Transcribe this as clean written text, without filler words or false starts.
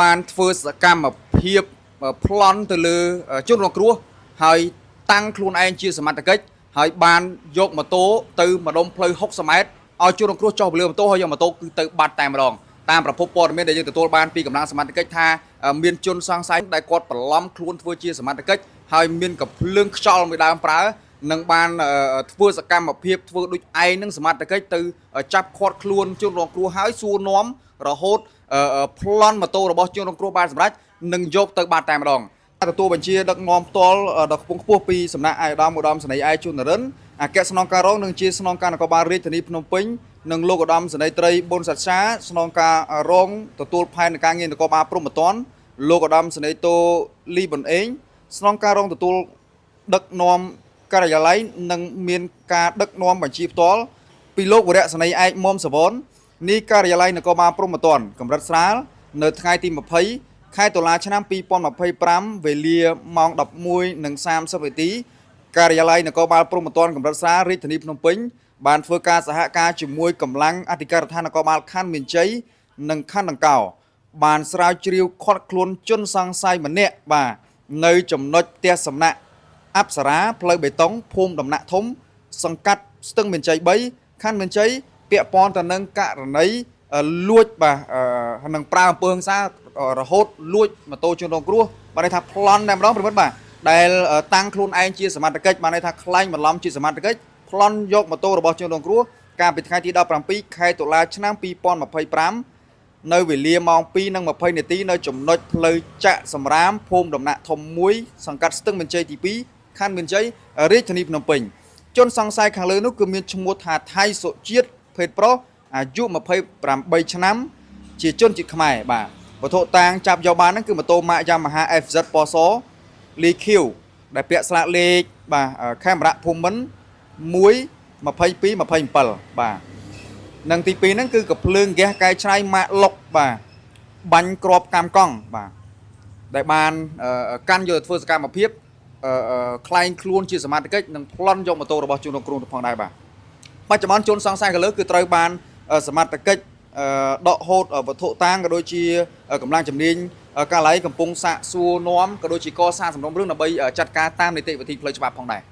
បានធ្វើសកម្មភាពប្លន់ទៅលើជនរងគ្រោះហើយតាំងខ្លួនឯងជាសមត្ថកិច្ចហើយបានយកម៉ូតូទៅម្ដុំផ្លូវ60ម៉ែត្រឲ្យជនរងគ្រោះចុះពីលើម៉ូតូហើយយកម៉ូតូគឺទៅបាត់តែម្ដងតាមប្រភពព័ត៌មានដែលយើងទទួលបានពីកម្លាំងសមត្ថកិច្ចថាមានជនសង្ស័យដែលគាត់បន្លំខ្លួនធ្វើជាសមត្ថកិច្ចហើយមានកំភ្លើងខ្យល់មួយដើមប្រើនឹងបានធ្វើសកម្មភាពធ្វើដូចឯងនឹងសមត្ថកិច្ចទៅចាប់ឃាត់ខ្លួនជនរងគ្រោះហើយសួរនាំរហូតប្លន់ម៉ូតូរបស់ជនរងគ្រោះបានសម្រេចនឹងយកទៅបាត់តែម្ដងទទួលបញ្ជាដឹកនាំផ្ទាល់ដល់ខ្ពង់ខ្ពស់ពីសំណាក់អាយដាមឧត្តមសេនីយ៍ឯកជួននរិនអគ្គស្នងការរងនិងជាស្នងការនគរបាលរាជធានីភ្នំពេញនិងលោកឧត្តមសេនីយ៍ត្រីប៊ុនសច្ឆាស្នងការរងទទួលផែនការងារនគរបាលព្រំប្រទានលោកឧត្តមសេនីយ៍តូលីប៊ុនអេងស្នងការរងទទួលដឹកនាំការិយាល័យនិងមានការដឹកនាំបញ្ជាផ្ទាល់ពីលោកវរៈសេនីយ៍ឯកមុំសវននេះការិយាល័យនគរបាលព្រំប្រទានកម្រិតស្រាលនៅថ្ងៃទី20ខែតុលាឆ្នាំ2025វេលាម៉ោង 11:30 នាទីការិយាល័យនគរបាលព្រំប្រទានកម្រិតស្រាលរាជធានីភ្នំពេញបានធ្វើការសហការជាមួយកម្លាំងអធិការដ្ឋាននគរបាលខណ្ឌមានជ័យនិងខណ្ឌដង្កោបានស្រាវជ្រាវឃាត់ខ្លួនជនសង្ស័យម្នាក់បាទនៅចំណុចផ្ទះសំណាក់អប្សរាផ្លូវបេតុងភូមិដំណាក់ធំសង្កាត់ស្ទឹងមានជ័យ3ខណ្ឌមានជ័យពាក់ព័ន្ធទៅនឹងករណីលួចបាទនឹងប្រើអំពើហិង្សារហូតលួចម៉ូតូជនរងគ្រោះបានន័យថាប្លន់តែម្ដងប្រិមិត្តបាទដែលតាំងខ្លួនឯងជាសមត្ថកិច្ចបានន័យថាខ្លែងបន្លំជាសមត្ថកិច្ចប្លន់យកម៉ូតូរបស់ជនរងគ្រោះកាលពីថ្ងៃទី17ខែតុលាឆ្នាំ2025នៅវេលាម៉ោង 2:20 នាទីនៅចំណុចផ្លូវចាក់សំរាមភូមិដំណាក់ធំ1សង្កាត់ស្ទឹងមានជ័យទី2ខណ្ឌមានជ័យរាជធានីភ្នំពេញជនសង្ស័យខាងលើនោះគឺមានឈ្មោះថាថៃសុជាតិភេទប្រុសអាយុ28ឆ្នាំជាជនជាតិខ្មែរបាទវត្ថុតាងចាប់យកបានហ្នឹងគឺម៉ូតូម៉ាក Yamaha FZ ពណ៌សលីខៀវដែលពាក់ស្លាកលេខបាទខេមរៈភូមិន្ទ1 22 27បាទនិងទី2ហ្នឹងគឺកំភ្លើងហ្គាសកែច្នៃម៉ាកលុកបាទបាញ់គ្រាប់កាមកង់បាទដែលបានកាន់យកធ្វើសកម្មភាពខ្លែងខ្លួនជាសមត្ថកិច្ចនិងប្លន់យកម៉ូតូរបស់ជនរងគ្រោះទៅផងដែរបាទបច្ចុប្បន្នជនសង្ស័យខាងលើគឺត្រូវបានសមត្ថកិច្ចដកហូតវត្ថុតាងក៏ដូចជាកម្លាំងជំនាញកាល័យកំពុងសាកសួរនាំក៏ដូចជាកសាងសំណុំរឿងដើម្បីចាត់ការតាមនីតិវិធីផ្លូវច្បាប់ផងដែរ